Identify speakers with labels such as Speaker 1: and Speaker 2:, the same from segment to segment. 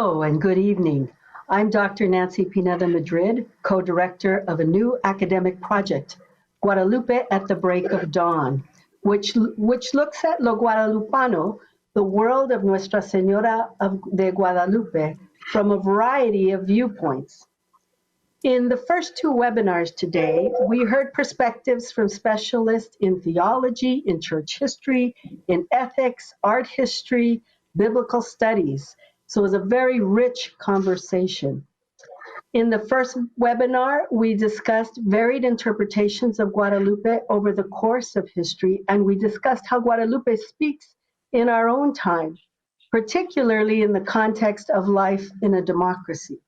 Speaker 1: Hello and good evening. I'm Dr. Nancy Pineda Madrid, co-director of a new academic project, Guadalupe at the Break of Dawn, which looks at Lo Guadalupano, the world of Nuestra Señora de Guadalupe, from a variety of viewpoints. In the first two webinars today, we heard perspectives from specialists in theology, in church history, in ethics, art history, biblical studies. So it was a very rich conversation. In the first webinar, we discussed varied interpretations of Guadalupe over the course of history, and we discussed how Guadalupe speaks in our own time, particularly in the context of life in a democracy.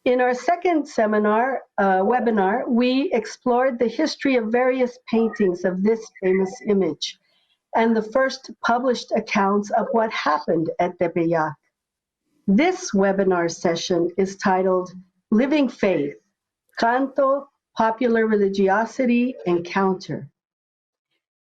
Speaker 1: In our second webinar, we explored the history of various paintings of this famous image and the first published accounts of what happened at Tepeyac. This webinar session is titled Living Faith, Canto, Popular Religiosity, and Counter.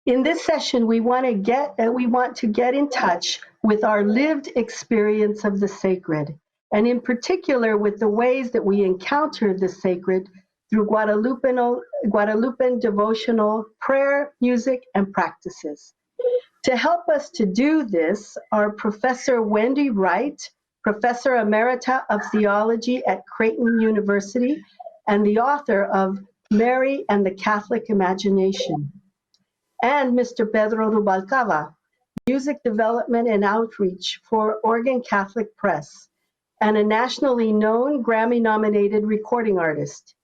Speaker 1: In this session, we want to get in touch with our lived experience of the sacred, and in particular with the ways that we encounter the sacred through Guadalupan devotional prayer, music, and practices. To help us to do this are Professor Wendy Wright, Professor Emerita of Theology at Creighton University, and the author of Mary and the Catholic Imagination, and Mr. Pedro Rubalcava, Music Development and Outreach for Oregon Catholic Press, and a nationally known Grammy-nominated recording artist.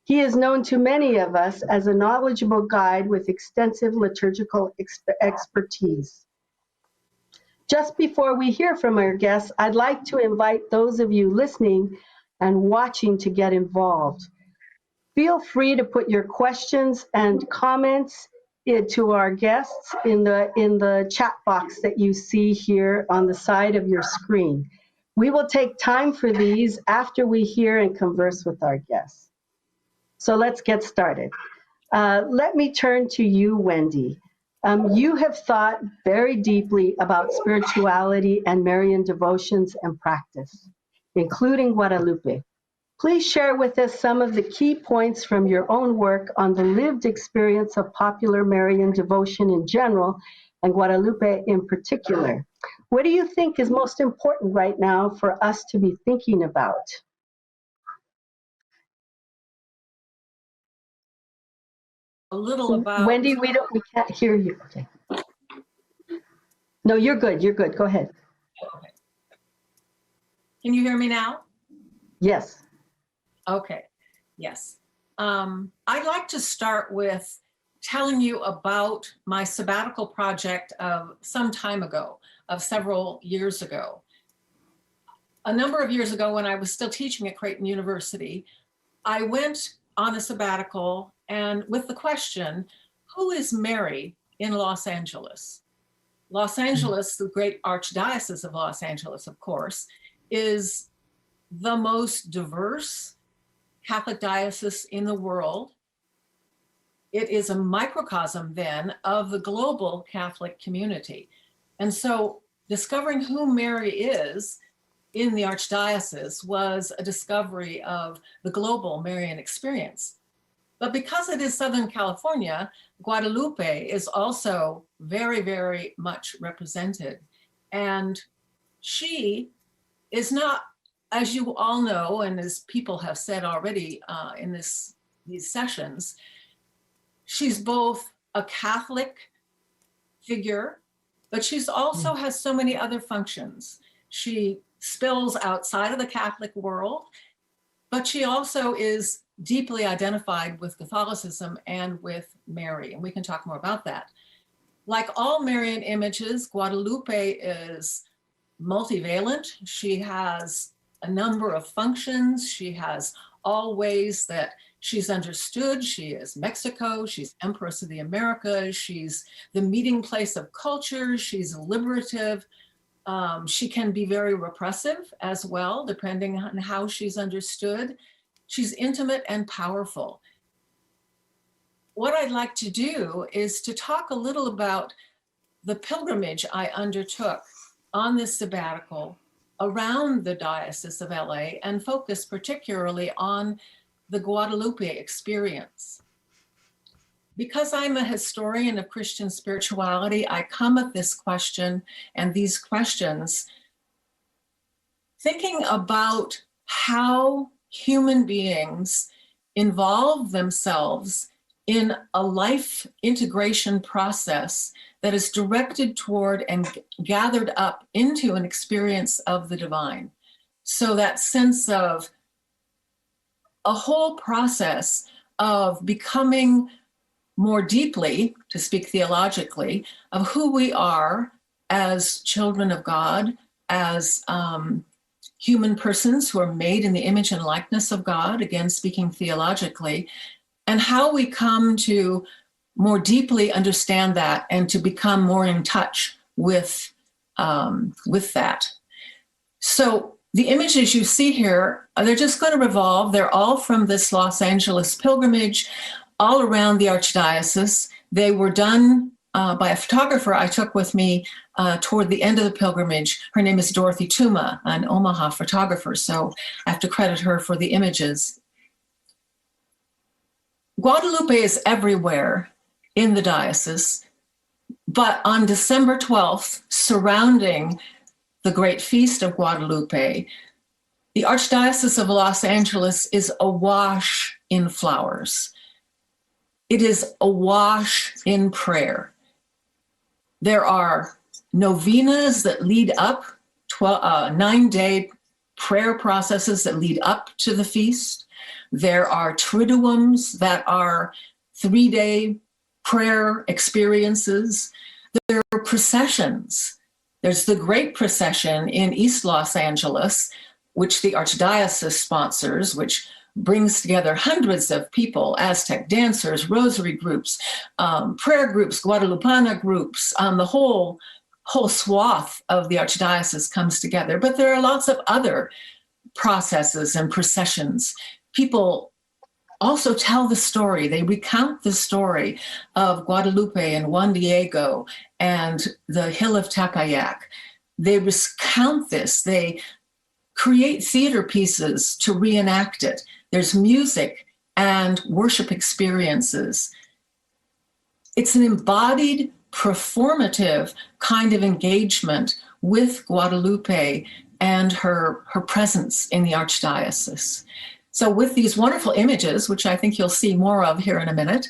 Speaker 1: He is known to many of us as a knowledgeable guide with extensive liturgical expertise. Just before we hear from our guests, I'd like to invite those of you listening and watching to get involved. Feel free to put your questions and comments to our guests in the chat box that you see here on the side of your screen. We will take time for these after we hear and converse with our guests. So let's get started. Let me turn to you, Wendy. You have thought very deeply about spirituality and Marian devotions and practice, including Guadalupe. Please share with us some of the key points from your own work on the lived experience of popular Marian devotion in general and Guadalupe in particular. What do you think is most important right now for us to be thinking about?
Speaker 2: A little about
Speaker 1: Wendy, we can't hear you. Okay. No, you're good. You're good. Go ahead.
Speaker 2: Okay. Can you hear me now?
Speaker 1: Yes.
Speaker 2: Okay. Yes. I'd like to start with telling you about my sabbatical project of some time ago, of several years ago. A number of years ago, when I was still teaching at Creighton University, I went on a sabbatical and with the question, who is Mary in Los Angeles? Los Angeles, the great archdiocese of Los Angeles, of course, is the most diverse Catholic diocese in the world. It is a microcosm then of the global Catholic community. And so discovering who Mary is in the archdiocese was a discovery of the global Marian experience. But because it is Southern California, Guadalupe is also very, very much represented. And she is not, as you all know, and as people have said already in these sessions, she's both a Catholic figure, but she's also has so many other functions. She spills outside of the Catholic world, but she also is deeply identified with Catholicism and with Mary, and we can talk more about that. Like all Marian images, Guadalupe is multivalent. She has a number of functions. She has all ways that she's understood. She is Mexico, she's Empress of the Americas, she's the meeting place of cultures, she's liberative. She can be very repressive as well, depending on how she's understood. She's intimate and powerful. What I'd like to do is to talk a little about the pilgrimage I undertook on this sabbatical around the Diocese of LA and focus particularly on the Guadalupe experience. Because I'm a historian of Christian spirituality, I come at this question and these questions thinking about how human beings involve themselves in a life integration process that is directed toward and gathered up into an experience of the divine. So that sense of a whole process of becoming more deeply, to speak theologically, of who we are as children of God, as human persons who are made in the image and likeness of God, again, speaking theologically, and how we come to more deeply understand that and to become more in touch with that. So the images you see here, they're just going to revolve. They're all from this Los Angeles pilgrimage, all around the Archdiocese. They were done by a photographer I took with me toward the end of the pilgrimage. Her name is Dorothy Tuma, an Omaha photographer, so I have to credit her for the images. Guadalupe is everywhere in the diocese, but on December 12th, surrounding the great feast of Guadalupe, the Archdiocese of Los Angeles is awash in flowers. It is awash in prayer. There are novenas that lead up, 9-day prayer processes that lead up to the feast. There are triduums that are 3-day prayer experiences. There are processions. There's the Great Procession in East Los Angeles, which the Archdiocese sponsors, which brings together hundreds of people, Aztec dancers, rosary groups, prayer groups, Guadalupana groups, the whole swath of the Archdiocese comes together. But there are lots of other processes and processions. People also tell the story. They recount the story of Guadalupe and Juan Diego and the Hill of Tacayac. They recount this. They create theater pieces to reenact it. There's music and worship experiences. It's an embodied, performative kind of engagement with Guadalupe and her presence in the Archdiocese. So with these wonderful images, which I think you'll see more of here in a minute,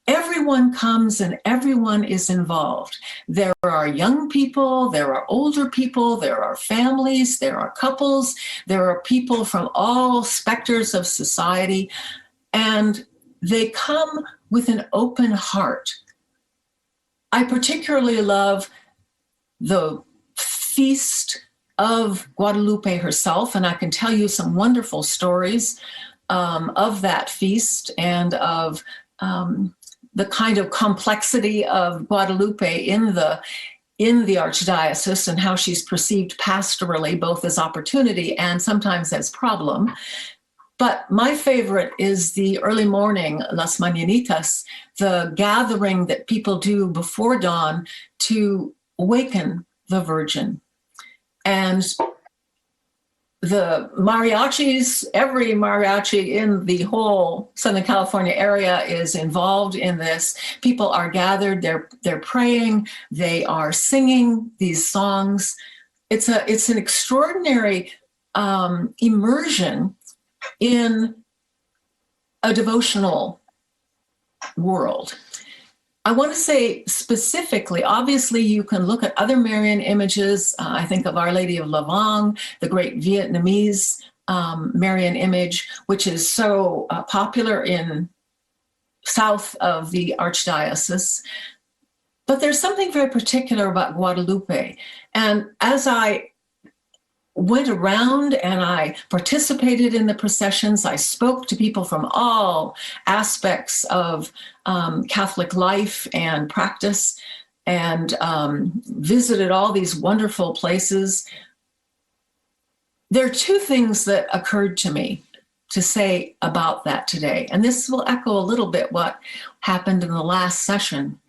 Speaker 2: everyone comes and everyone is involved. There are young people, there are older people, there are families, there are couples, there are people from all specters of society, and they come with an open heart. I particularly love the feast of Guadalupe herself, and I can tell you some wonderful stories of that feast and of the kind of complexity of Guadalupe in the Archdiocese and how she's perceived pastorally, both as opportunity and sometimes as problem. But my favorite is the early morning, Las Mañanitas, the gathering that people do before dawn to awaken the Virgin. And the mariachis, every mariachi in the whole Southern California area is involved in this. People are gathered, they're praying, they are singing these songs. It's an extraordinary immersion in a devotional world. I want to say specifically, obviously you can look at other Marian images. I think of Our Lady of Lavang, the great Vietnamese Marian image, which is so popular in south of the Archdiocese. But there's something very particular about Guadalupe. And as I went around and I participated in the processions, I spoke to people from all aspects of Catholic life and practice, and visited all these wonderful places. There are two things that occurred to me to say about that today, and this will echo a little bit what happened in the last session.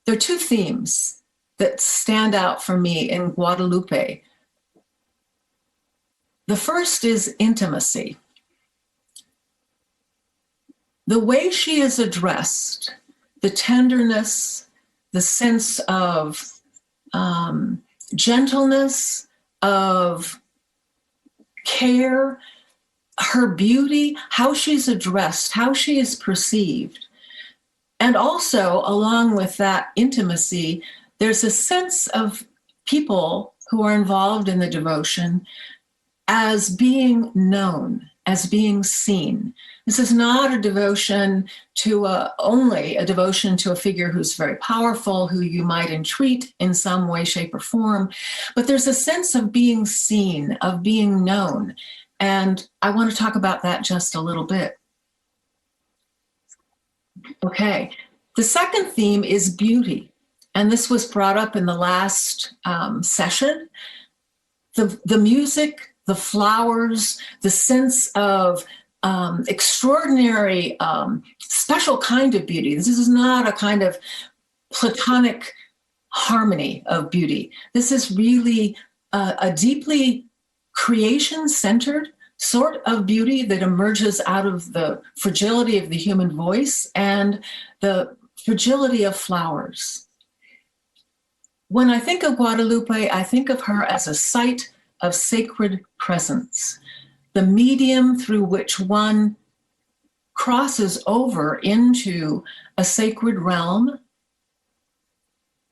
Speaker 2: There are two themes that stand out for me in Guadalupe The first is intimacy. The way she is addressed, the tenderness, the sense of gentleness, of care, her beauty, how she's addressed, how she is perceived. And also, along with that intimacy, there's a sense of people who are involved in the devotion as being known, as being seen. This is not a devotion to only a devotion to a figure who's very powerful, who you might entreat in some way, shape, or form, but there's a sense of being seen, of being known. And I want to talk about that just a little bit. Okay, the second theme is beauty. And this was brought up in the last session. The music, the flowers, the sense of extraordinary, special kind of beauty. This is not a kind of platonic harmony of beauty. This is really a deeply creation-centered sort of beauty that emerges out of the fragility of the human voice and the fragility of flowers. When I think of Guadalupe, I think of her as a site of sacred presence, the medium through which one crosses over into a sacred realm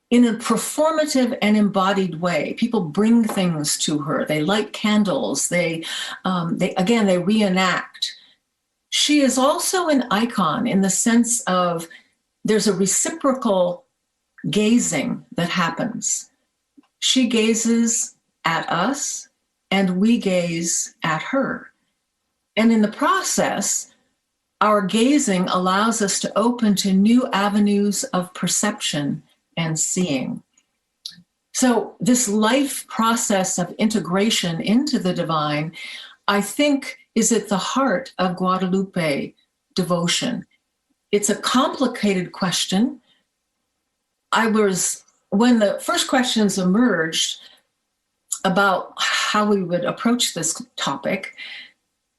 Speaker 2: in a performative and embodied way. People bring things to her. They light candles. They reenact. She is also an icon in the sense of there's a reciprocal gazing that happens. She gazes at us and we gaze at her. And in the process, our gazing allows us to open to new avenues of perception and seeing. So this life process of integration into the divine, I think, is at the heart of Guadalupe devotion. It's a complicated question. When the first questions emerged about how we would approach this topic,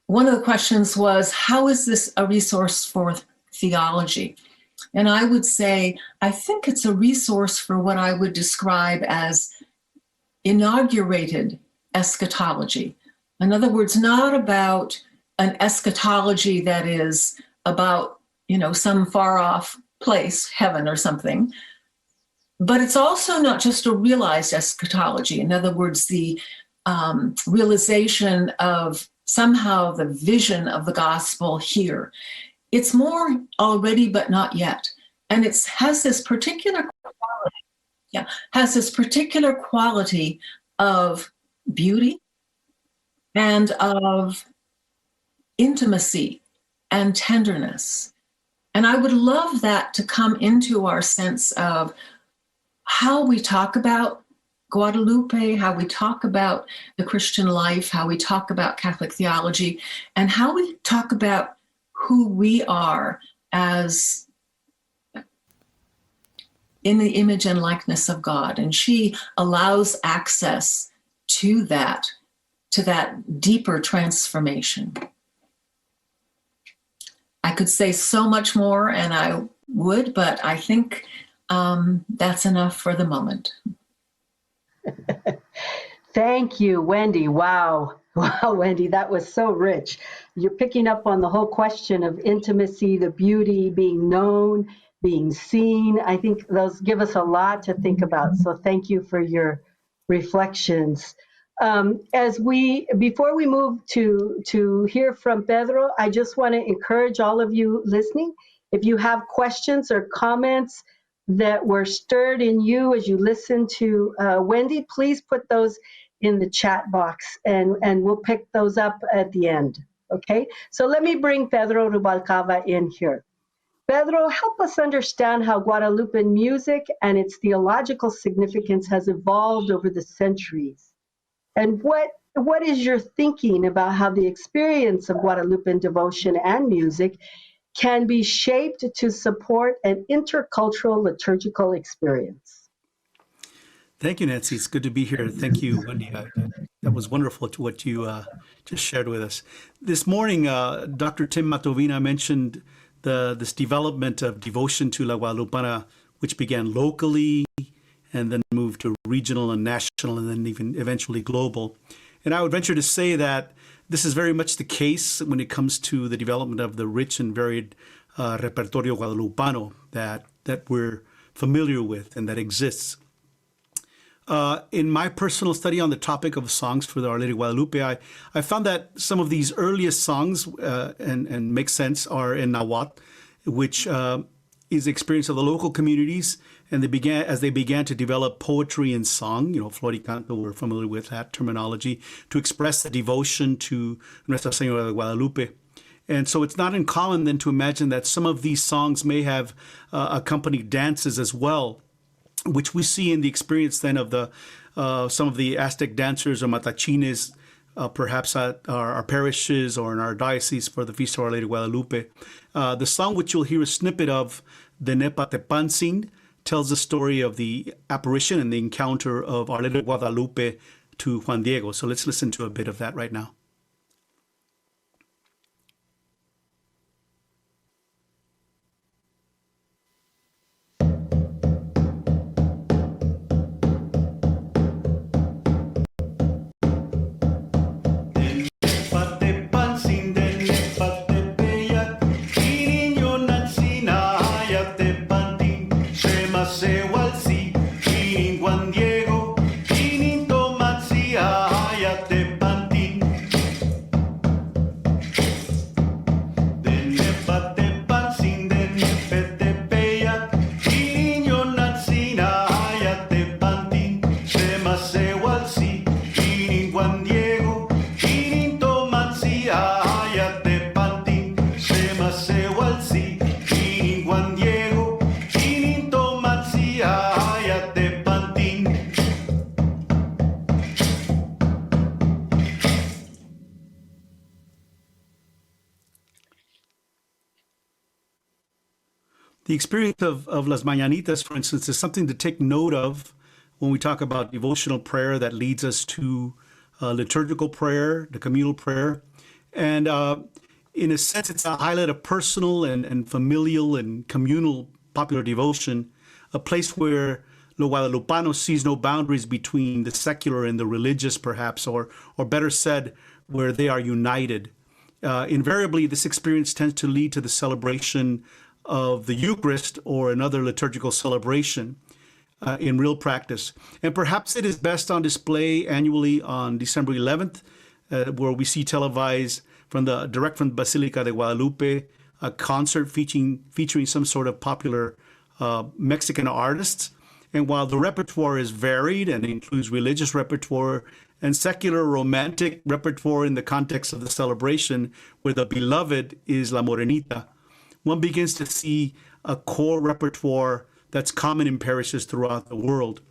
Speaker 2: one of the questions was, how is this a resource for theology? And I would say, I think it's a resource for what I would describe as inaugurated eschatology. In other words, not about an eschatology that is about, some far off place, heaven or something, but it's also not just a realized eschatology. In other words, the realization of somehow the vision of the gospel here. It's more already, but not yet. And it has this particular quality, of beauty and of intimacy and tenderness. And I would love that to come into our sense of how we talk about Guadalupe, how we talk about the Christian life, how we talk about Catholic theology, and how we talk about who we are as in the image and likeness of God. And she allows access to that deeper transformation. I could say so much more, and I would, but I think that's enough for the moment.
Speaker 1: Thank you, Wendy. Wow, Wendy, that was so rich. You're picking up on the whole question of intimacy, the beauty, being known, being seen. I think those give us a lot to think about. So thank you for your reflections. Before we move to hear from Pedro, I just want to encourage all of you listening. If you have questions or comments that were stirred in you as you listen to Wendy, please put those in the chat box and we'll pick those up at the end. Okay, so let me bring Pedro Rubalcava in here. Pedro, help us understand how Guadalupean music and its theological significance has evolved over the centuries. And what is your thinking about how the experience of Guadalupean devotion and music can be shaped to support an intercultural liturgical experience?
Speaker 3: Thank you, Nancy. It's good to be here. Thank you, Wendy. That was wonderful to what you just shared with us. This morning, Dr. Tim Matovina mentioned this development of devotion to La Guadalupana, which began locally and then moved to regional and national and then even eventually global. And I would venture to say that this is very much the case when it comes to the development of the rich and varied repertorio guadalupano that we're familiar with and that exists. In my personal study on the topic of songs for the Our Lady of Guadalupe, I found that some of these earliest songs, and make sense, are in Nahuatl, which is the experience of the local communities, and as they began to develop poetry and song, Flor y Canto, we're familiar with that terminology, to express the devotion to Nuestra Señora de Guadalupe. And so it's not uncommon then to imagine that some of these songs may have accompanied dances as well, which we see in the experience then of some of the Aztec dancers or matachines, perhaps at our parishes or in our diocese for the Feast of Our Lady of Guadalupe. The song which you'll hear a snippet of, the Nepatepantzin, tells the story of the apparition and the encounter of Our Lady of Guadalupe to Juan Diego. So let's listen to a bit of that right now. The experience of Las Mañanitas, for instance, is something to take note of when we talk about devotional prayer that leads us to liturgical prayer, the communal prayer. And in a sense, it's a highlight of personal and familial and communal popular devotion, a place where Lo Guadalupano sees no boundaries between the secular and the religious, perhaps, or better said, where they are united. Invariably, this experience tends to lead to the celebration of the Eucharist or another liturgical celebration in real practice. And perhaps it is best on display annually on December 11th, where we see televised direct from Basilica de Guadalupe, a concert featuring some sort of popular Mexican artists. And while the repertoire is varied and includes religious repertoire and secular romantic repertoire in the context of the celebration, where the beloved is La Morenita, one begins to see a core repertoire that's common in parishes throughout the world.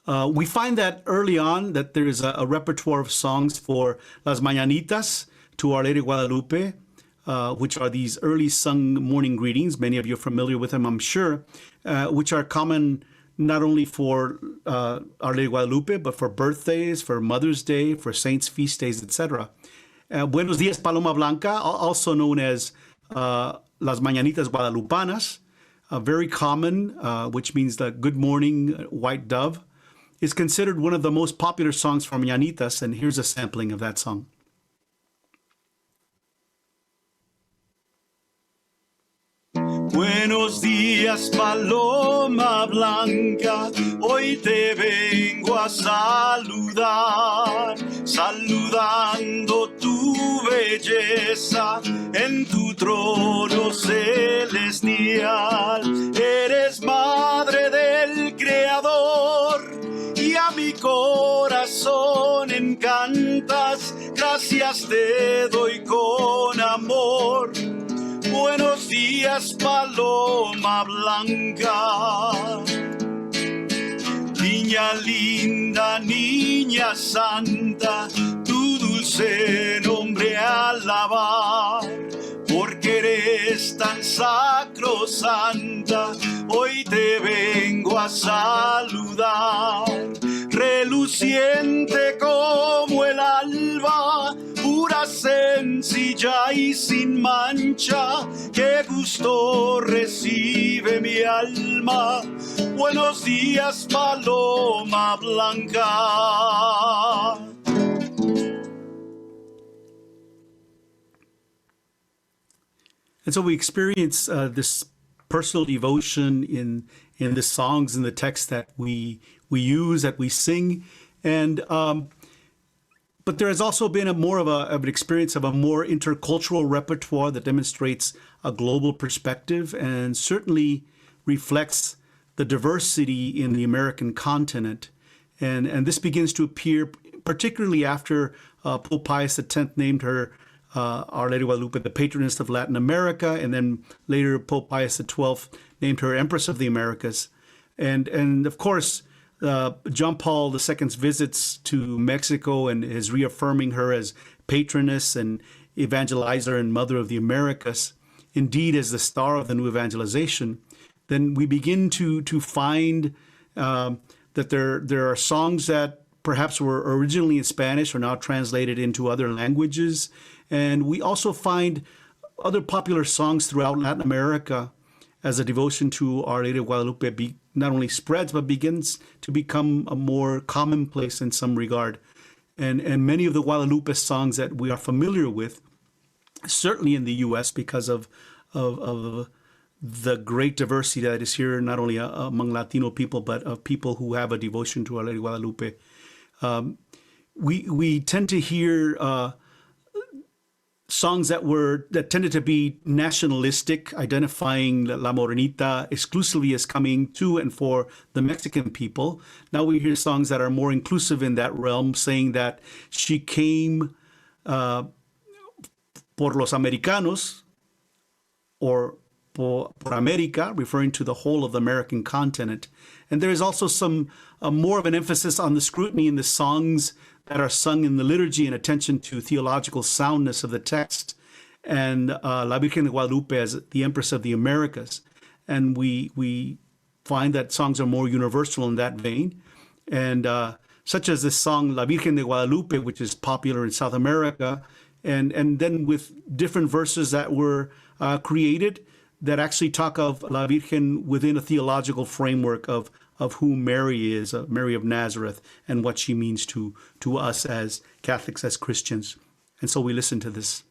Speaker 3: We find that early on that there is a repertoire of songs for Las Mañanitas to Our Lady of Guadalupe, which are these early sung morning greetings. Many of you are familiar with them, I'm sure, which are common not only for Our Lady of Guadalupe, but for birthdays, for Mother's Day, for saints' feast days, etc. Buenos Días, Paloma Blanca, also known as Las Mañanitas Guadalupanas, very common, which means the good morning white dove, is considered one of the most popular songs for Mañanitas, and here's a sampling of that song. Buenos días, Paloma Blanca, hoy te vengo a saludar, saludando tu belleza en tu trono celestial. Eres madre del Creador y a mi corazón encantas, gracias te doy con amor. Buenos días, Paloma Blanca. Niña linda, niña santa, tu dulce nombre alabar, porque eres tan sacrosanta, hoy te vengo a saludar, reluciente con sencilla y sin mancha, qué gusto recibe mi alma. Buenos días, paloma blanca. And so we experience this personal devotion in the songs and the texts that we use, that we sing, and but there has also been more of an experience of a more intercultural repertoire that demonstrates a global perspective and certainly reflects the diversity in the American continent. And this begins to appear particularly after Pope Pius X named her Our Lady Guadalupe the patroness of Latin America, and then later Pope Pius XII named her Empress of the Americas. And of course, John Paul II's visits to Mexico and his reaffirming her as patroness and evangelizer and mother of the Americas, indeed as the star of the new evangelization, then we begin to find that there are songs that perhaps were originally in Spanish or now translated into other languages. And we also find other popular songs throughout Latin America as a devotion to Our Lady of Guadalupe not only spreads, but begins to become a more commonplace in some regard. And many of the Guadalupe songs that we are familiar with, certainly in the U.S. because of the great diversity that is here, not only among Latino people, but of people who have a devotion to Our Lady of Guadalupe. We tend to hear songs that tended to be nationalistic, identifying La Morenita exclusively as coming to and for the Mexican people. Now we hear songs that are more inclusive in that realm, saying that she came por los Americanos, or por America, referring to the whole of the American continent. And there is also some more of an emphasis on the scrutiny in the songs that are sung in the liturgy and attention to theological soundness of the text, and La Virgen de Guadalupe as the Empress of the Americas. And we find that songs are more universal in that vein, and such as this song La Virgen de Guadalupe, which is popular in South America, and then with different verses that were created that actually talk of La Virgen within a theological framework of who Mary is, Mary of Nazareth, and what she means to us as Catholics, as Christians. And so we listen to this.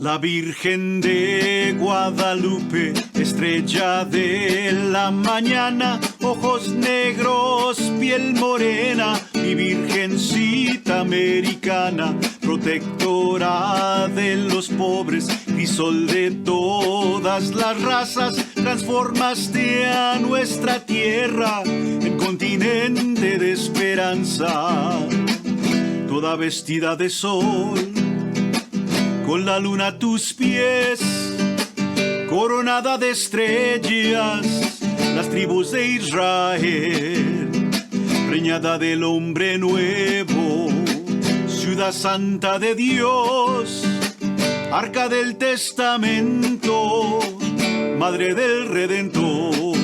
Speaker 3: La Virgen de Guadalupe, estrella de la mañana, ojos negros, piel morena, mi virgencita americana, protectora de los pobres, crisol de todas las razas, transformaste a nuestra tierra en continente de esperanza, toda vestida de sol, con la luna a tus pies, coronada de estrellas, las tribus de Israel, preñada del hombre nuevo, ciudad santa de Dios, arca del testamento, madre del Redentor.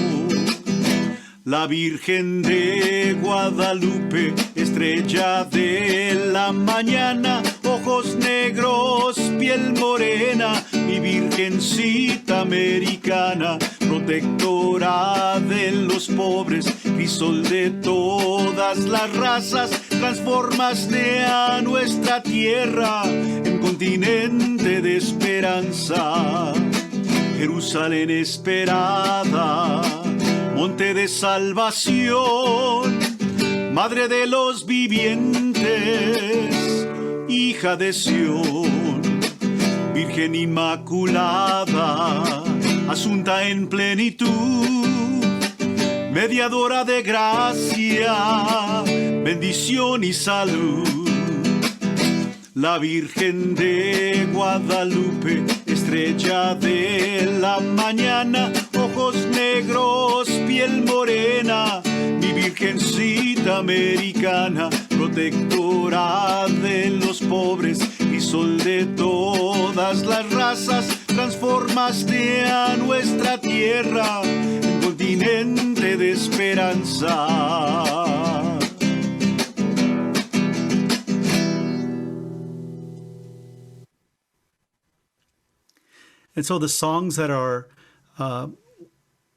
Speaker 3: La Virgen de Guadalupe, estrella de la mañana, ojos negros, piel morena, mi virgencita americana, protectora de los pobres, crisol de todas las razas, transformaste a nuestra tierra en continente de esperanza. Jerusalén esperada, monte de salvación, madre de los vivientes, hija de Sión, Virgen Inmaculada, asunta en plenitud, mediadora de gracia, bendición y salud. La Virgen de Guadalupe, estrella de la mañana, ojos negros, piel morena, mi virgencita americana, protectora de los pobres y sol de todas las razas, transformaste a nuestra tierra en continente continente de esperanza. And so the songs that are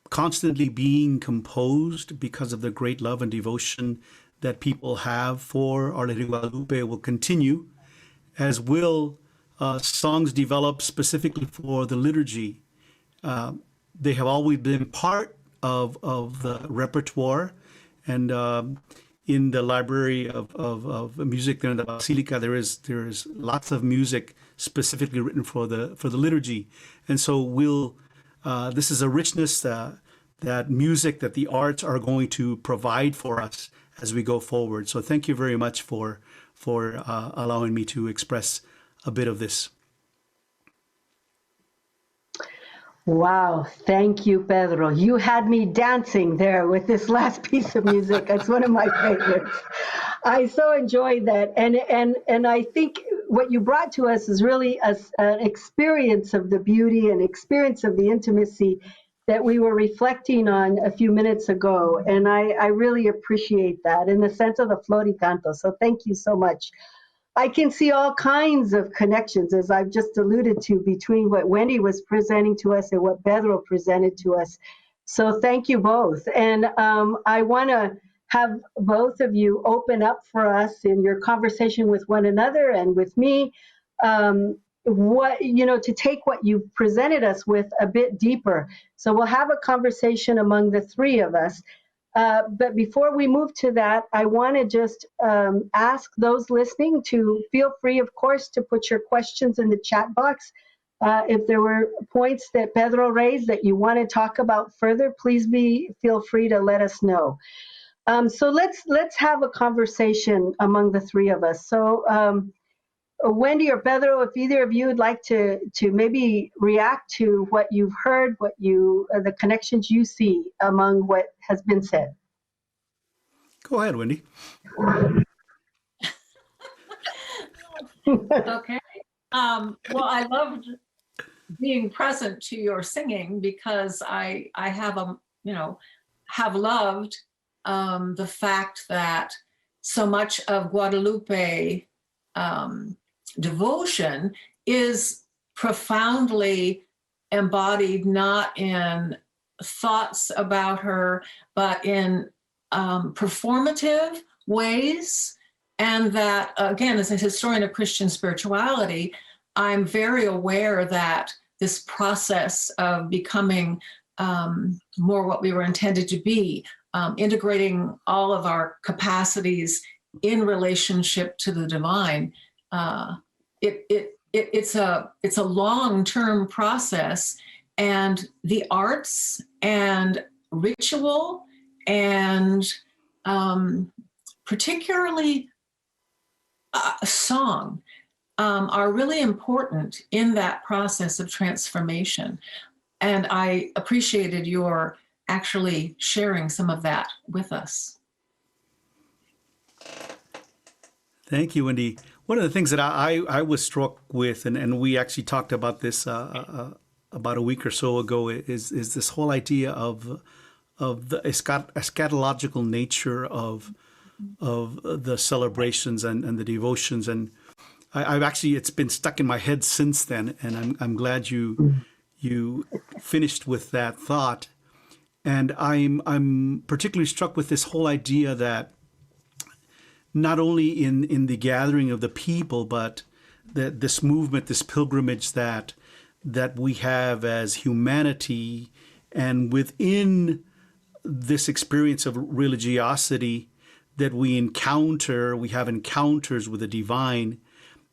Speaker 3: constantly being composed because of the great love and devotion that people have for Our Lady of Guadalupe will continue, as will songs developed specifically for the liturgy. They have always been part of the repertoire, and in the library of music there in the Basilica, there is lots of music specifically written for the liturgy, and so this is a richness that music, that the arts are going to provide for us as we go forward. So thank you very much for allowing me to express a bit of this.
Speaker 1: Wow, thank you, Pedro. You had me dancing there with this last piece of music. It's one of my favorites. I so enjoyed that, and I think what you brought to us is really an experience of the beauty and experience of the intimacy that we were reflecting on a few minutes ago, and I really appreciate that in the sense of the Flor y Canto. So thank you so much. I can see all kinds of connections, as I've just alluded to, between what Wendy was presenting to us and what Pedro presented to us. So thank you both. And I want to have both of you open up for us in your conversation with one another and with me, to take what you presented us with a bit deeper. So we'll have a conversation among the three of us. But before we move to that, I want to just ask those listening to feel free, of course, to put your questions in the chat box. If there were points that Pedro raised that you want to talk about further, please feel free to let us know. So let's have a conversation among the three of us. So Wendy or Pedro, if either of you would like to maybe react to what you've heard, the connections you see among what has been said.
Speaker 3: Go ahead, Wendy.
Speaker 2: Okay. Well, I loved being present to your singing because I have loved the fact that so much of Guadalupe devotion is profoundly embodied not in thoughts about her, but in performative ways. And that, again, as a historian of Christian spirituality, I'm very aware that this process of becoming more what we were intended to be, integrating all of our capacities in relationship to the divine, it's a long-term process, and the arts and ritual and particularly song are really important in that process of transformation. And I appreciated your actually sharing some of that with us.
Speaker 3: Thank you, Wendy. One of the things that I was struck with, and we actually talked about this about a week or so ago, is this whole idea of the eschatological nature of the celebrations and the devotions. And I've actually, it's been stuck in my head since then, and I'm glad you finished with that thought. And I'm particularly struck with this whole idea that not only in the gathering of the people, but that this movement, this pilgrimage that we have as humanity, and within this experience of religiosity that we have encounters with the divine,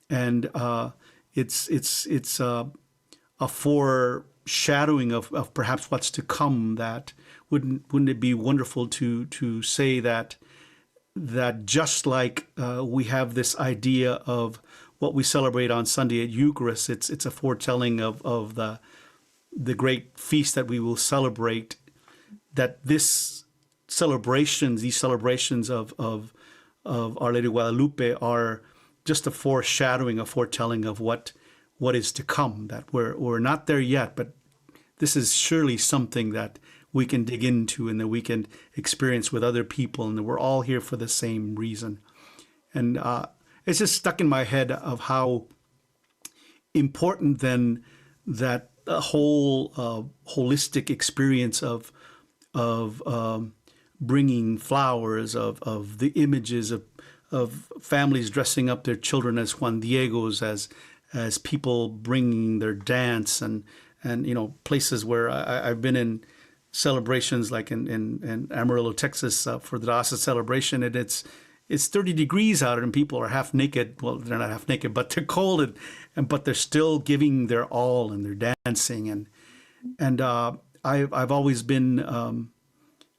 Speaker 3: and it's a foreshadowing of perhaps what's to come. That wouldn't it be wonderful to say that just like we have this idea of what we celebrate on Sunday at Eucharist, it's a foretelling of the great feast that we will celebrate, that these celebrations of Our Lady of Guadalupe are just a foreshadowing, a foretelling of what is to come, that we're not there yet, but this is surely something that we can dig into and that we can experience with other people, and that we're all here for the same reason. And it's just stuck in my head of how important then that whole holistic experience of bringing flowers, of the images of families dressing up their children as Juan Diegos, as people bringing their dance, and places where I've been in celebrations like in Amarillo, Texas, for the Dasa celebration, and it's 30 degrees out and people are half naked. Well, they're not half naked, but they're cold, but they're still giving their all, and they're dancing, and I've always been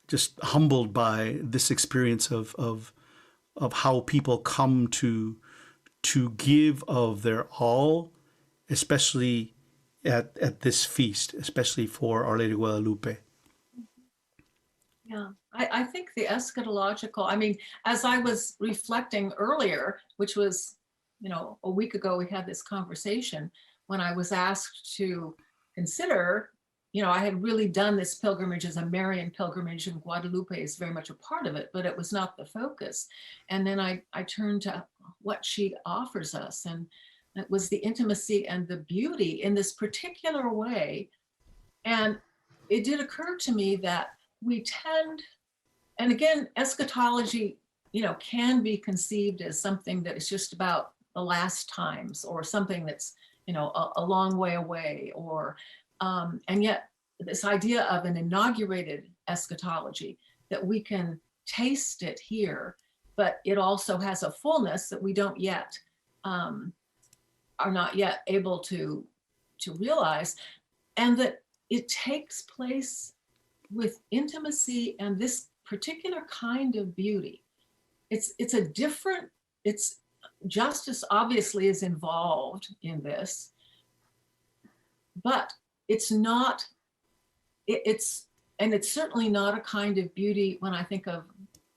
Speaker 3: just humbled by this experience of how people come to give of their all, especially at this feast, especially for Our Lady of Guadalupe.
Speaker 2: Yeah, I think the eschatological, as I was reflecting earlier, which was, a week ago, we had this conversation when I was asked to consider, I had really done this pilgrimage as a Marian pilgrimage, and Guadalupe is very much a part of it, but it was not the focus. And then I turned to what she offers us, and it was the intimacy and the beauty in this particular way. And it did occur to me that we tend, and again, eschatology, can be conceived as something that is just about the last times, or something that's, a long way away, or, and yet this idea of an inaugurated eschatology, that we can taste it here, but it also has a fullness that we don't yet, are not yet able to realize, and that it takes place with intimacy and this particular kind of beauty. It's justice obviously is involved in this, but it's certainly not a kind of beauty when I think of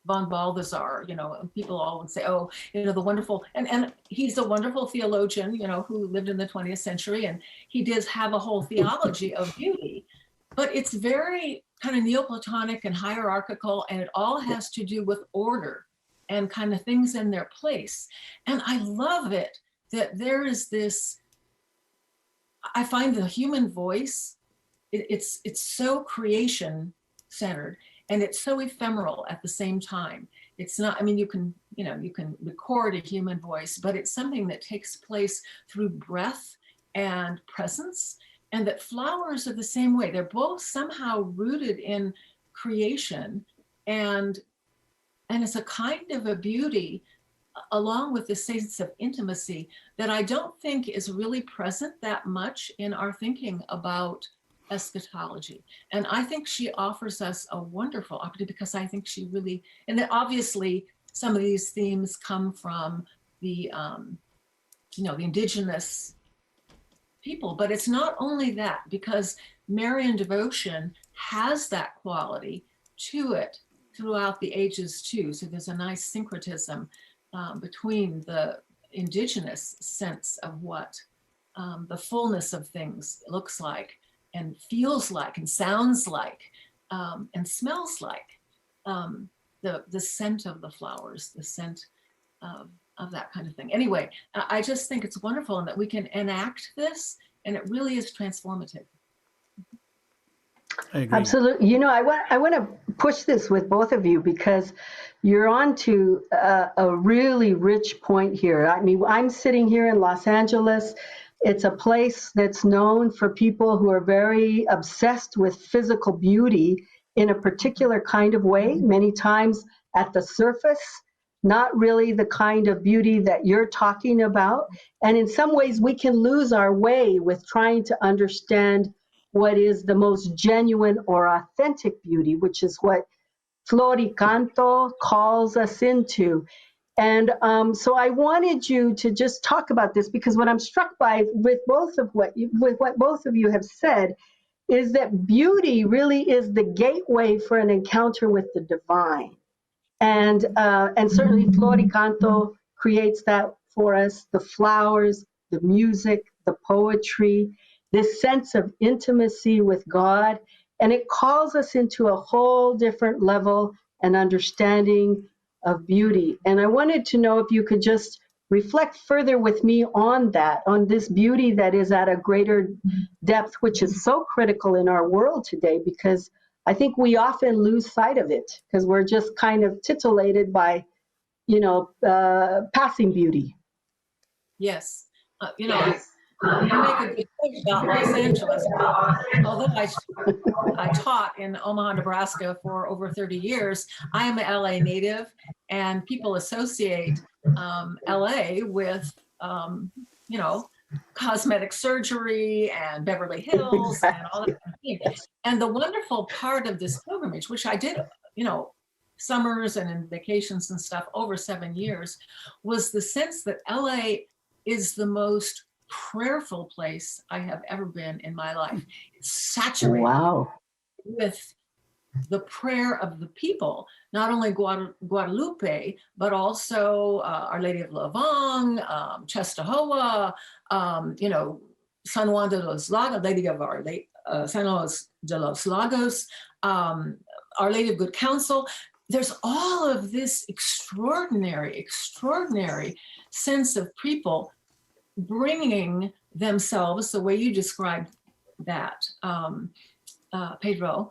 Speaker 2: von Balthasar, and people always say, oh, the wonderful, and he's a wonderful theologian, who lived in the 20th century, and he does have a whole theology of beauty, but it's very kind of Neoplatonic and hierarchical, and it all has to do with order and kind of things in their place. And I love it that there is this, I find the human voice, it's so creation centered, and it's so ephemeral at the same time. It's not, you can record a human voice, but it's something that takes place through breath and presence. And that flowers are the same way. They're both somehow rooted in creation, and it's a kind of a beauty, along with the sense of intimacy, that I don't think is really present that much in our thinking about eschatology. And I think she offers us a wonderful opportunity, because I think she really, and then obviously some of these themes come from the the indigenous people, but it's not only that, because Marian devotion has that quality to it throughout the ages too. So there's a nice syncretism between the indigenous sense of what the fullness of things looks like and feels like and sounds like and smells like, the scent of the flowers, the scent of that kind of thing. Anyway, I just think it's wonderful, and that we can enact this, and it really is transformative.
Speaker 3: I agree.
Speaker 1: Absolutely. I want to push this with both of you, because you're on to a really rich point here. I'm sitting here in Los Angeles. It's a place that's known for people who are very obsessed with physical beauty in a particular kind of way, many times at the surface, not really the kind of beauty that you're talking about. And in some ways, we can lose our way with trying to understand what is the most genuine or authentic beauty, which is what Flor y Canto calls us into. And so I wanted you to just talk about this, because what I'm struck by with what both of you have said is that beauty really is the gateway for an encounter with the divine. And certainly Flor y Canto creates that for us, the flowers, the music, the poetry, this sense of intimacy with God. And it calls us into a whole different level and understanding of beauty. And I wanted to know if you could just reflect further with me on that, on this beauty that is at a greater depth, which is so critical in our world today, because I think we often lose sight of it because we're just kind of titillated by, passing beauty.
Speaker 2: Yes. You make a good point about Los Angeles. Although I taught in Omaha, Nebraska for over 30 years, I am an LA native, and people associate LA with, cosmetic surgery and Beverly Hills and all that kind of thing. And the wonderful part of this pilgrimage, which I did, summers and in vacations and stuff over 7 years, was the sense that LA is the most prayerful place I have ever been in my life. It's saturated with the prayer of the people, not only Guadalupe, but also Our Lady of Lavang, Czestochowa, San Juan de los Lagos, Lady of San Juan de los Lagos, Our Lady of Good Counsel. There's all of this extraordinary sense of people bringing themselves, the way you described that, Pedro,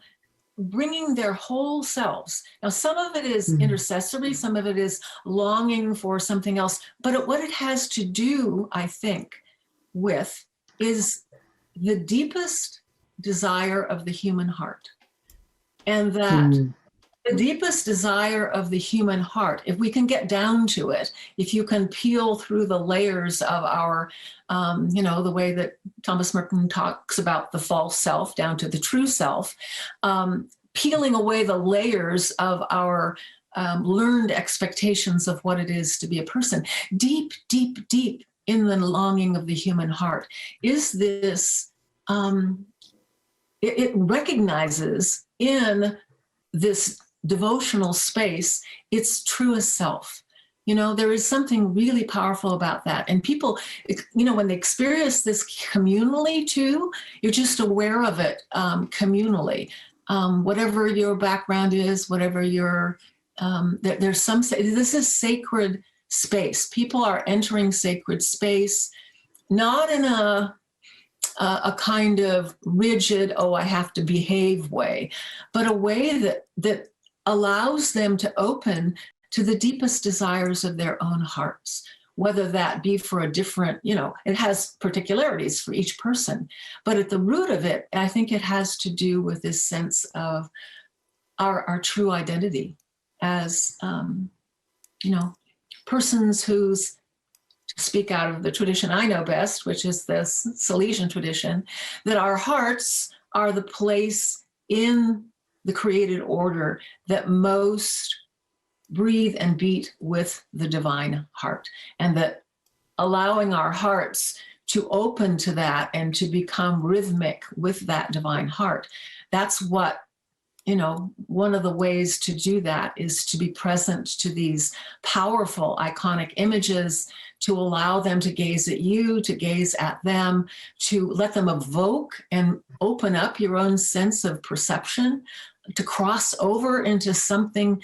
Speaker 2: bringing their whole selves. Now, some of it is intercessory, some of it is longing for something else, but what it has to do, I think, with is the deepest desire of the human heart. And that the deepest desire of the human heart, if we can get down to it, if you can peel through the layers of our, the way that Thomas Merton talks about the false self down to the true self, peeling away the layers of our learned expectations of what it is to be a person, deep in the longing of the human heart is this, it recognizes in this devotional space its truest self. There is something really powerful about that. And people, when they experience this communally too, you're just aware of it communally. Whatever your background is, whatever your, there's some, this is sacred space. People are entering sacred space, not in a kind of rigid, I have to behave way, but a way that allows them to open to the deepest desires of their own hearts, whether that be for a different, it has particularities for each person, but at the root of it, I think it has to do with this sense of our true identity as, persons whose, to speak out of the tradition I know best, which is this Salesian tradition, that our hearts are the place in the created order that most breathe and beat with the divine heart, and that allowing our hearts to open to that and to become rhythmic with that divine heart. That's what, one of the ways to do that is to be present to these powerful, iconic images, to allow them to gaze at you, to gaze at them, to let them evoke and open up your own sense of perception, to cross over into something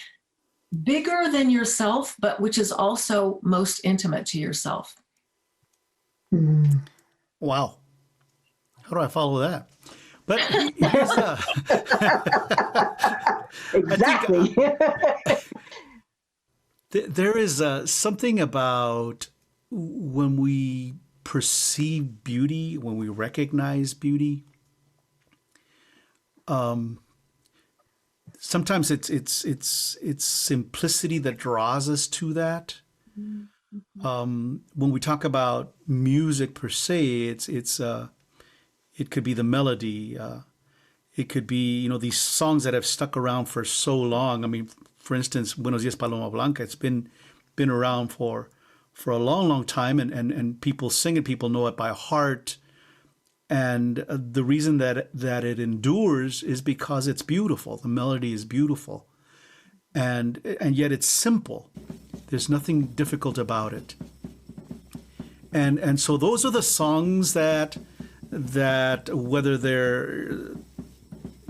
Speaker 2: bigger than yourself, but which is also most intimate to yourself.
Speaker 3: Wow. How do I follow that? But here's
Speaker 1: exactly.
Speaker 3: There is something about when we perceive beauty, when we recognize beauty. Sometimes it's simplicity that draws us to that. When we talk about music per se, it could be the melody. It could be, these songs that have stuck around for so long. I mean, for instance, Buenos Dias, Paloma Blanca, it's been around for a long, long time, and people sing it, people know it by heart. And the reason that it endures is because it's beautiful. The melody is beautiful. And yet it's simple. There's nothing difficult about it. And so those are the songs that whether they're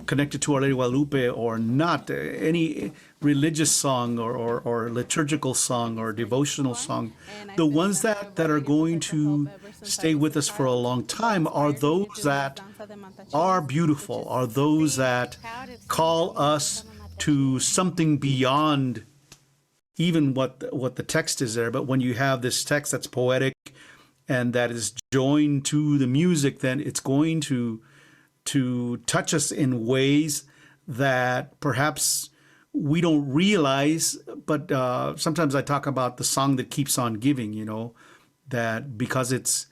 Speaker 3: connected to Our Lady Guadalupe or not, any religious song or liturgical song or devotional song, the ones that are going to stay with us for a long time are those that are beautiful, are those that call us to something beyond even what the text is there. But when you have this text that's poetic and that is joined to the music, then it's going to touch us in ways that perhaps we don't realize. But sometimes I talk about the song that keeps on giving, that because it's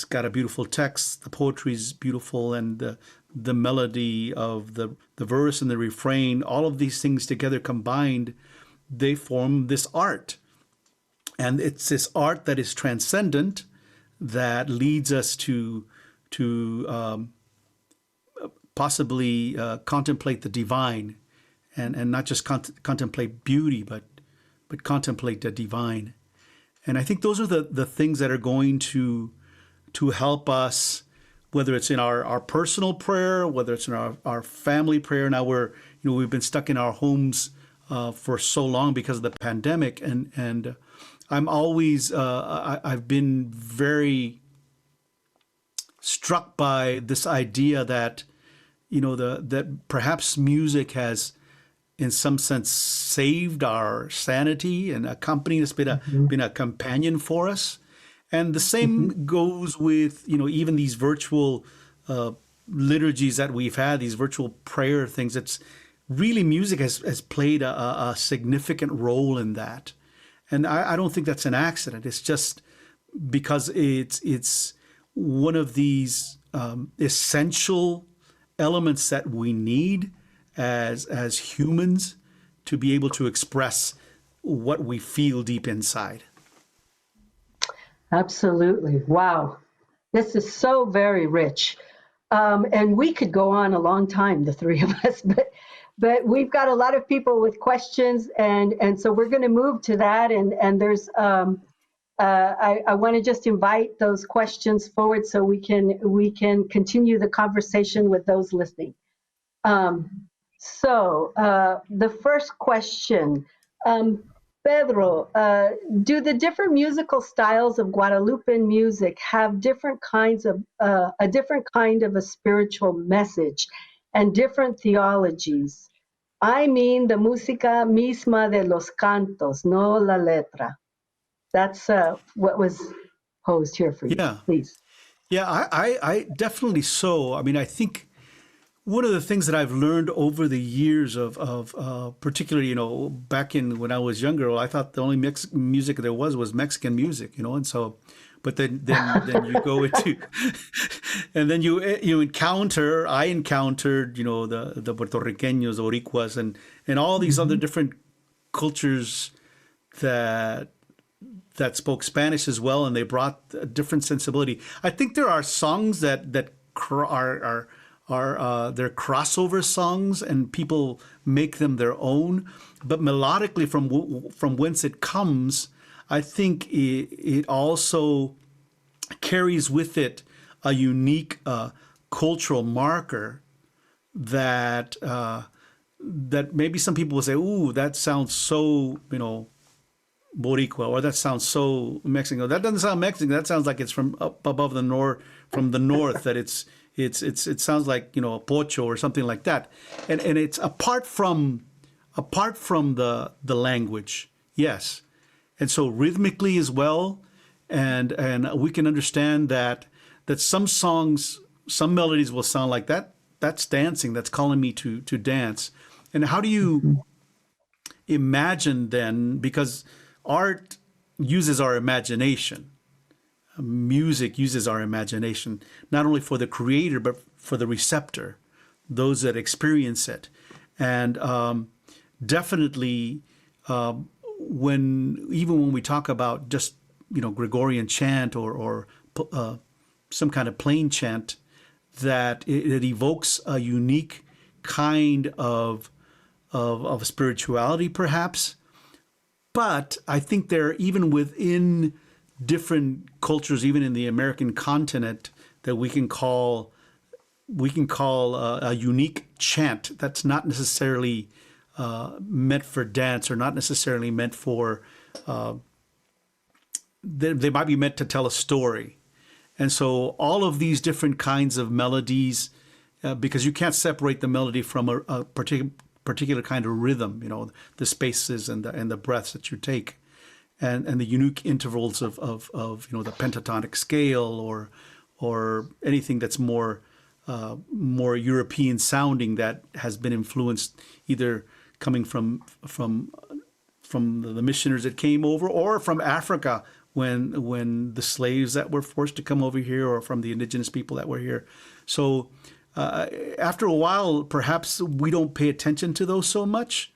Speaker 3: got a beautiful text, the poetry is beautiful, and the melody of the verse and the refrain, all of these things together combined, they form this art. And it's this art that is transcendent, that leads us to possibly contemplate the divine, and not just contemplate beauty, but contemplate the divine. And I think those are the things that are going to help us, whether it's in our personal prayer, whether it's in our family prayer. Now we've been stuck in our homes for so long because of the pandemic, and I'm always I've been very struck by this idea that that perhaps music has in some sense saved our sanity and accompanied us, been a companion for us. And the same goes with even these virtual liturgies that we've had, these virtual prayer things. It's really, music has played a significant role in that. And I don't think that's an accident. It's just because it's one of these essential elements that we need as humans to be able to express what we feel deep inside.
Speaker 1: Absolutely. Wow. This is so very rich. And we could go on a long time, the three of us, but we've got a lot of people with questions, and so we're going to move to that. And there's I want to just invite those questions forward so we can continue the conversation with those listening. So the first question, Pedro, do the different musical styles of Guadalupean music have different kinds of a different kind of a spiritual message and different theologies? I mean the música misma de los cantos, no la letra. That's what was posed here for you.
Speaker 3: Yeah.
Speaker 1: Please.
Speaker 3: Yeah, I definitely so. I mean, I think one of the things that I've learned over the years of particularly, back in when I was younger, I thought the only music there was Mexican music, and so, but then you go into, and then I encountered, the Puertorriqueños, Boricuas, and all these other different cultures that spoke Spanish as well, and they brought a different sensibility. I think there are songs that are they're crossover songs, and people make them their own. But melodically, from whence it comes, I think it also carries with it a unique cultural marker that maybe some people will say, "Ooh, that sounds so Boricua," or "that sounds so Mexican." That doesn't sound Mexican. That sounds like it's from up above the north, that it sounds like pocho or something like that, and it's apart from the language, yes, and so rhythmically as well, and we can understand that some songs, some melodies will sound like that's dancing, that's calling me to dance. And how do you imagine then, because art uses our imagination. Music uses our imagination, not only for the creator, but for the receptor, those that experience it. And definitely, when we talk about just, Gregorian chant or some kind of plain chant, that it evokes a unique kind of spirituality, perhaps. But I think there, even within different cultures, even in the American continent, that we can call we can call a unique chant that's not necessarily meant for dance or not necessarily meant for, they might be meant to tell a story. And so all of these different kinds of melodies, because you can't separate the melody from a particular kind of rhythm, the spaces and the breaths that you take, and the unique intervals of the pentatonic scale or anything that's more European sounding that has been influenced either coming from the missionaries that came over or from Africa when the slaves that were forced to come over here, or from the indigenous people that were here. So after a while, perhaps we don't pay attention to those so much,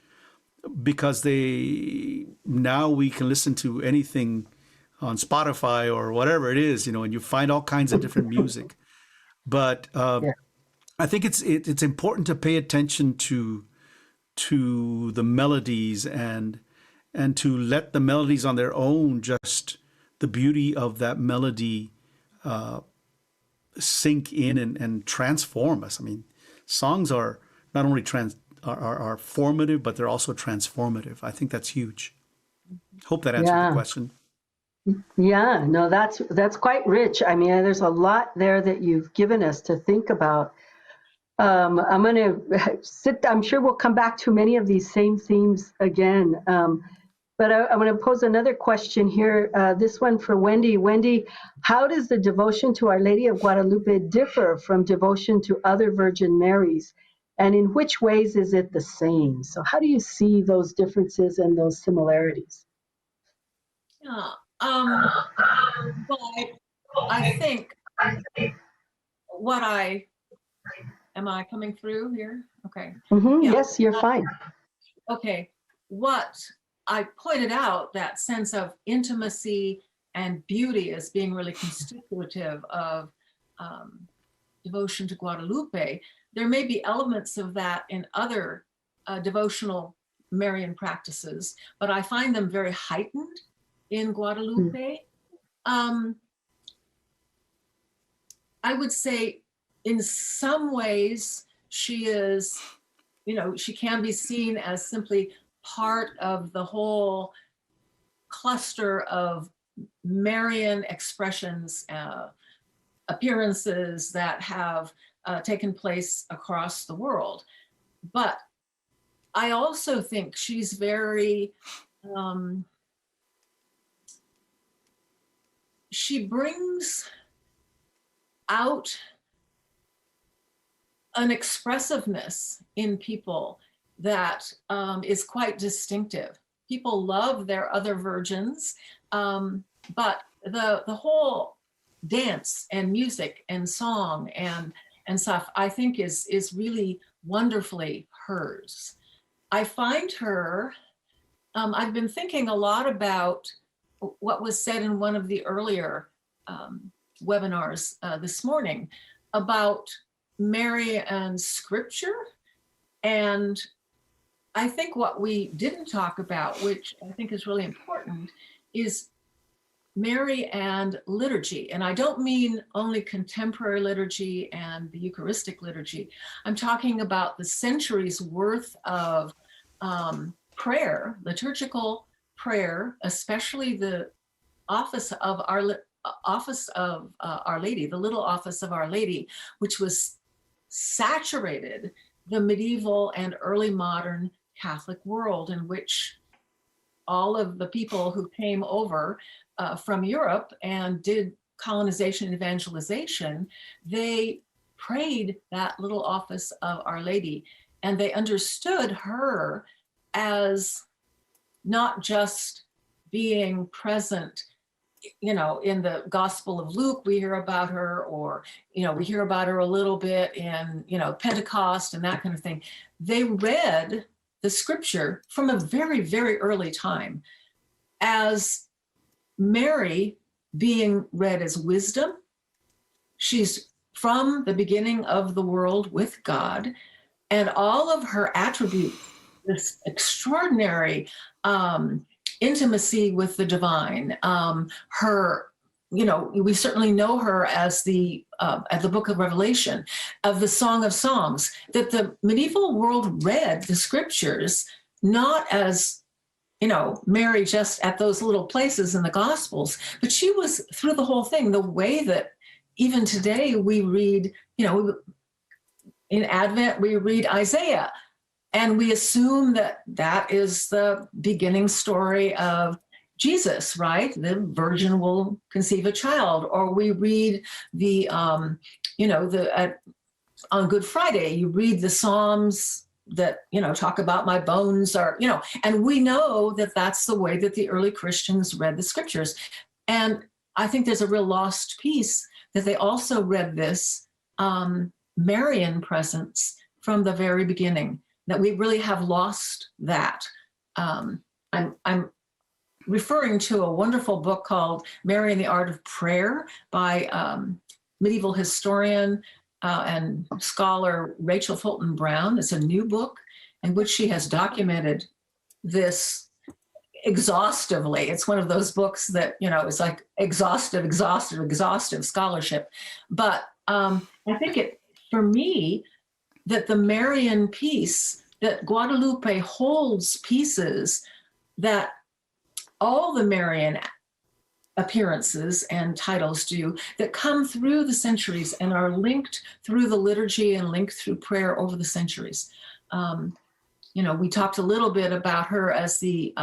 Speaker 3: because now we can listen to anything on Spotify or whatever it is, and you find all kinds of different music. But I think it's important to pay attention to the melodies and to let the melodies on their own, just the beauty of that melody sink in and transform us. I mean, songs are not only are formative, but they're also transformative. I think that's huge. Hope that answered the question.
Speaker 1: Yeah, no, that's quite rich. I mean, there's a lot there that you've given us to think about. I'm going to I'm sure we'll come back to many of these same themes again. But I'm going to pose another question here. This one for Wendy. Wendy, how does the devotion to Our Lady of Guadalupe differ from devotion to other Virgin Marys? And in which ways is it the same? So how do you see those differences and those similarities?
Speaker 2: Yeah. Well, I think am I coming through here? Okay.
Speaker 1: Mm-hmm.
Speaker 2: Yeah.
Speaker 1: Yes, you're fine.
Speaker 2: Okay. What I pointed out, that sense of intimacy and beauty as being really constitutive of devotion to Guadalupe. There may be elements of that in other devotional Marian practices, but I find them very heightened in Guadalupe. I would say in some ways she is, she can be seen as simply part of the whole cluster of Marian expressions, appearances that have taken place across the world. But I also think she's very, she brings out an expressiveness in people that is quite distinctive. People love their other virgins, but the whole dance and music and song and stuff, I think is really wonderfully hers. I find her, I've been thinking a lot about what was said in one of the earlier webinars this morning about Mary and scripture. And I think what we didn't talk about, which I think is really important, is Mary and liturgy. And I don't mean only contemporary liturgy and the Eucharistic liturgy. I'm talking about the centuries worth of prayer, liturgical prayer, especially the office of Our Lady, the little office of Our Lady, which was saturated the medieval and early modern Catholic world, in which all of the people who came over from Europe and did colonization and evangelization, they prayed that little office of Our Lady, and they understood her as not just being present, in the Gospel of Luke, we hear about her, or, we hear about her a little bit in, Pentecost and that kind of thing. They read the scripture from a very, very early time as Mary being read as wisdom. She's from the beginning of the world with God, and all of her attributes, this extraordinary intimacy with the divine, her we certainly know her as at the book of Revelation, of the Song of Songs, that the medieval world read the scriptures not as, Mary just at those little places in the Gospels, but she was through the whole thing, the way that even today we read, in Advent, we read Isaiah, and we assume that that is the beginning story of Jesus, right? The virgin will conceive a child. Or we read on Good Friday, you read the Psalms that, talk about my bones are, and we know that that's the way that the early Christians read the scriptures. And I think there's a real lost piece that they also read this Marian presence from the very beginning, that we really have lost that. I'm referring to a wonderful book called Mary and the Art of Prayer by medieval historian and scholar Rachel Fulton Brown. It's a new book in which she has documented this exhaustively. It's one of those books that, is like exhaustive scholarship. But I think for me, that the Marian piece, that Guadalupe holds pieces that all the Marian appearances and titles do, that come through the centuries and are linked through the liturgy and linked through prayer over the centuries. We talked a little bit about her as the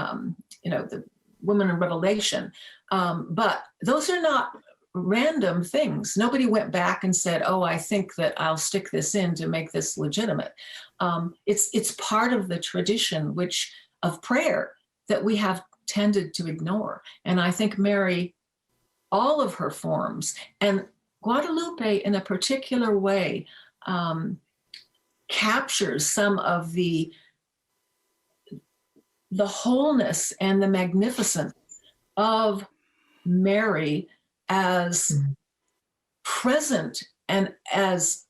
Speaker 2: woman in Revelation, but those are not random things. Nobody went back and said, oh, I think that I'll stick this in to make this legitimate. It's part of the tradition of prayer that we have tended to ignore. And I think Mary, all of her forms, and Guadalupe in a particular way, captures some of the wholeness and the magnificence of Mary as present and as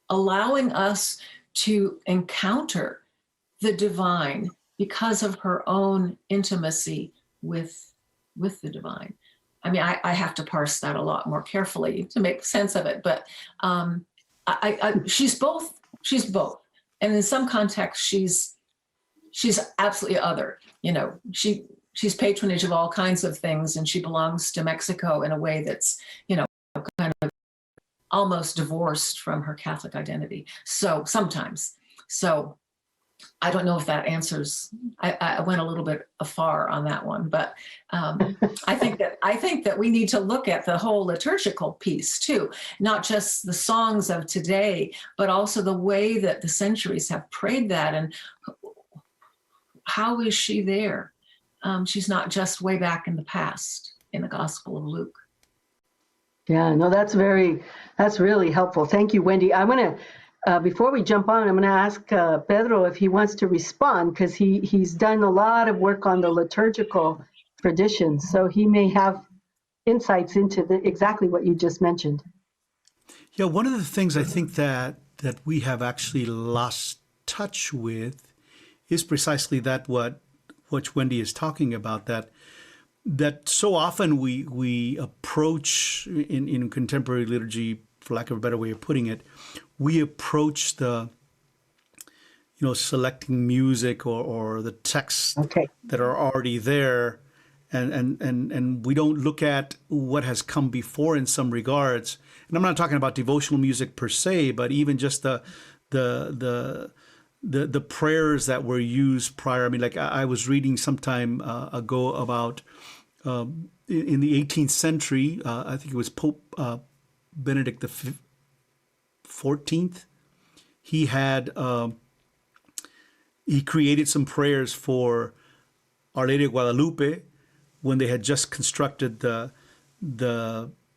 Speaker 2: allowing us to encounter the divine because of her own intimacy with the divine. I mean, I have to parse that a lot more carefully to make sense of it, but she's both. She's both, and in some contexts, she's absolutely other. She's patronage of all kinds of things, and she belongs to Mexico in a way that's, kind of almost divorced from her Catholic identity. So sometimes, I don't know if that answers. I went a little bit afar on that one, but I think that we need to look at the whole liturgical piece too, not just the songs of today, but also the way that the centuries have prayed that, and how is she there? She's not just way back in the past in the Gospel of Luke.
Speaker 1: Yeah, no, that's really helpful. Thank you, Wendy. I'm going to, before we jump on, I'm going to ask Pedro if he wants to respond, because he's done a lot of work on the liturgical traditions. So he may have insights into exactly what you just mentioned.
Speaker 3: Yeah, one of the things I think that we have actually lost touch with is precisely that what Wendy is talking about, that so often we approach in contemporary liturgy, for lack of a better way of putting it, we approach the selecting music or the texts that are already there, and we don't look at what has come before in some regards. And I'm not talking about devotional music per se, but even just the prayers that were used prior. I mean, like I was reading some time ago about in the 18th century, I think it was Pope Benedict XIV. He had he created some prayers for Our Lady of Guadalupe when they had just constructed the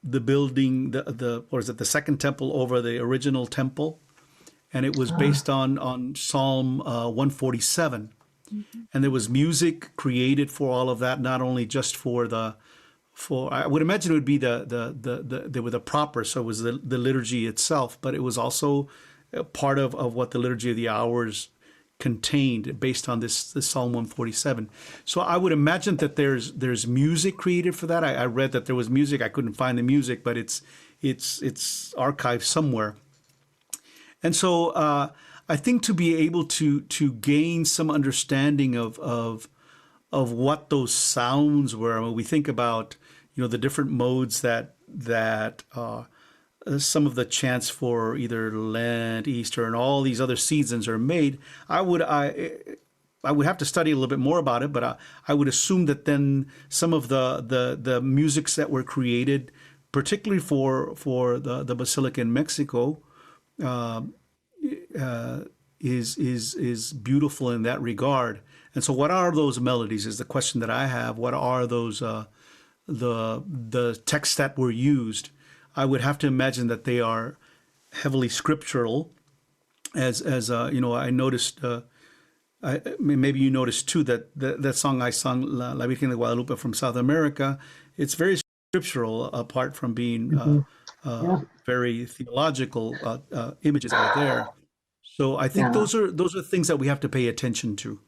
Speaker 3: building, the second temple over the original temple. And it was based on Psalm 147. Mm-hmm. And there was music created for all of that, not only just for I would imagine it would be they were the proper, so it was the liturgy itself, but it was also part of what the Liturgy of the Hours contained based on this Psalm 147. So I would imagine that there's music created for that. I read that there was music. I couldn't find the music, but it's archived somewhere. And so I think to be able to gain some understanding of what those sounds were, when we think about the different modes that some of the chants for either Lent, Easter, and all these other seasons are made, I would have to study a little bit more about it, but I would assume that then some of the musics that were created, particularly for the Basilica in Mexico, is beautiful in that regard. And so, what are those melodies? Is the question that I have. What are those the texts that were used? I would have to imagine that they are heavily scriptural, as I noticed. Maybe you noticed too that song I sung, La Virgen de Guadalupe from South America. It's very scriptural, apart from being very theological. Images are there, so I think those are things that we have to pay attention to.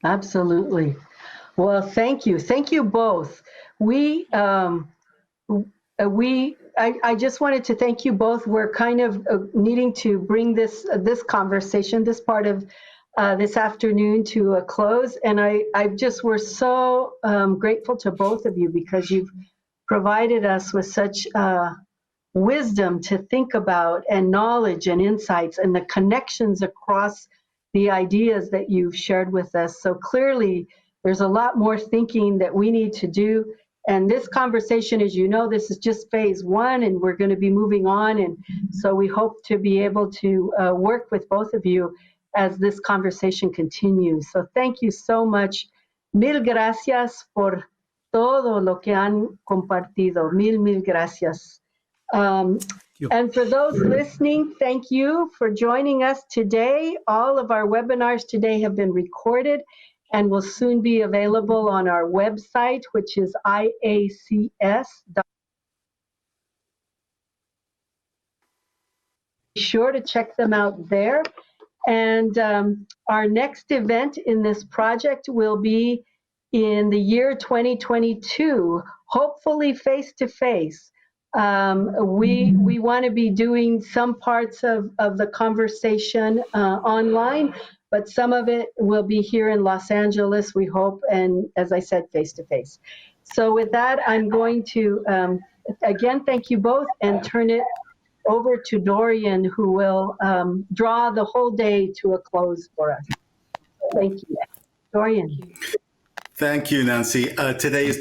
Speaker 1: Absolutely. Well, thank you both. I just wanted to thank you both. We're kind of needing to bring this conversation, this part of this afternoon, to a close. And we're so grateful to both of you, because you've provided us with such wisdom to think about, and knowledge and insights, and the connections across the ideas that you've shared with us. So clearly, there's a lot more thinking that we need to do. And this conversation, as you know, this is just phase one, and we're going to be moving on. And so we hope to be able to work with both of you as this conversation continues. So thank you so much. Mil gracias por todo lo que han compartido. Mil gracias. And for those listening, thank you for joining us today. All of our webinars today have been recorded and will soon be available on our website, which is iacs.usc.edu. Be sure to check them out there. And our next event in this project will be in the year 2022, hopefully face-to-face. We want to be doing some parts of the conversation online, but some of it will be here in Los Angeles, we hope, and as I said, face-to-face. So with that, I'm going to, again, thank you both, and turn it over to Dorian, who will draw the whole day to a close for us. Thank you. Dorian.
Speaker 4: Thank you, Nancy. Today it's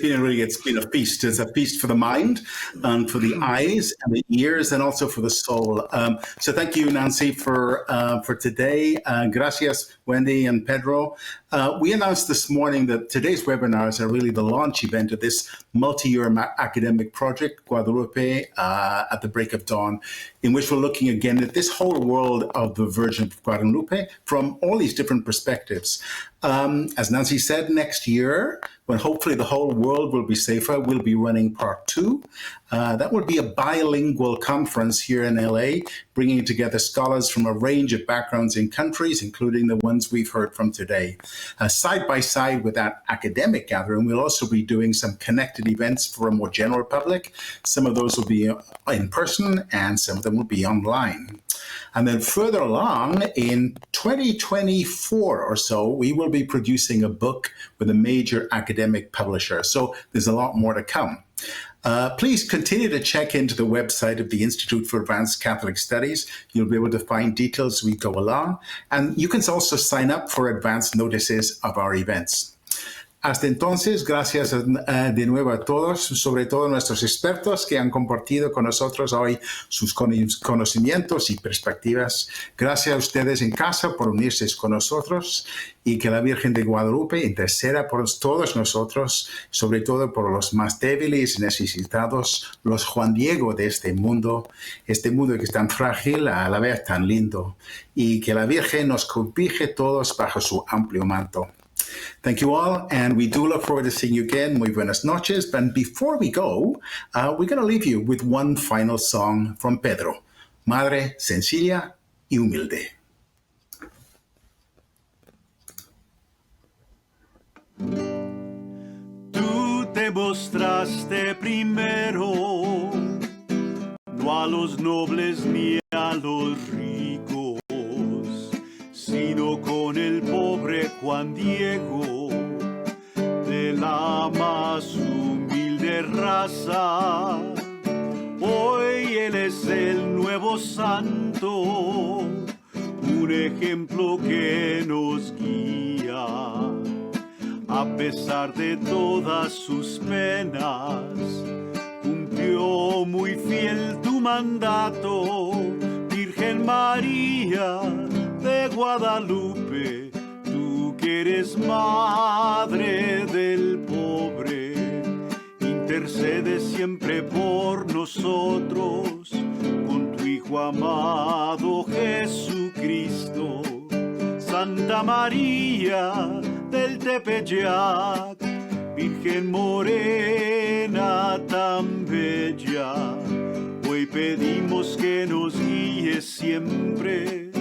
Speaker 4: been a feast. It's a feast for the mind, and for the eyes and the ears, and also for the soul. So thank you, Nancy, for today. Gracias, Wendy and Pedro. We announced this morning that today's webinars are really the launch event of this multi-year academic project, Guadalupe at the Break of Dawn, in which we're looking again at this whole world of the Virgin of Guadalupe from all these different perspectives. As Nancy said, next year, when hopefully the whole world will be safer, we'll be running part 2. That will be a bilingual conference here in LA, bringing together scholars from a range of backgrounds in countries, including the ones we've heard from today. Side by side with that academic gathering, we'll also be doing some connected events for a more general public. Some of those will be in person, and some of them will be online. And then further along, in 2024 or so, we will be producing a book with a major academic publisher. So there's a lot more to come. Please continue to check into the website of the Institute for Advanced Catholic Studies. You'll be able to find details as we go along. And you can also sign up for advance notices of our events. Hasta entonces, gracias de nuevo a todos, sobre todo a nuestros expertos que han compartido con nosotros hoy sus conocimientos y perspectivas. Gracias a ustedes en casa por unirse con nosotros, y que la Virgen de Guadalupe interceda por todos nosotros, sobre todo por los más débiles y necesitados, los Juan Diego de este mundo que es tan frágil, a la vez tan lindo, y que la Virgen nos cobije todos bajo su amplio manto. Thank you all, and we do look forward to seeing you again. Muy buenas noches. But before we go, we're going to leave you with one final song from Pedro, Madre Sencilla y Humilde.
Speaker 3: mostraste primero, no a los nobles ni a los ricos, sino con el pobre Juan Diego, de la más humilde raza. Hoy él es el nuevo santo, un ejemplo que nos guía. A pesar de todas sus penas, cumplió muy fiel tu mandato, Virgen María de Guadalupe, tú que eres madre del pobre, intercede siempre por nosotros, con tu Hijo amado Jesucristo. Santa María del Tepeyac, Virgen morena tan bella, hoy pedimos que nos guíes siempre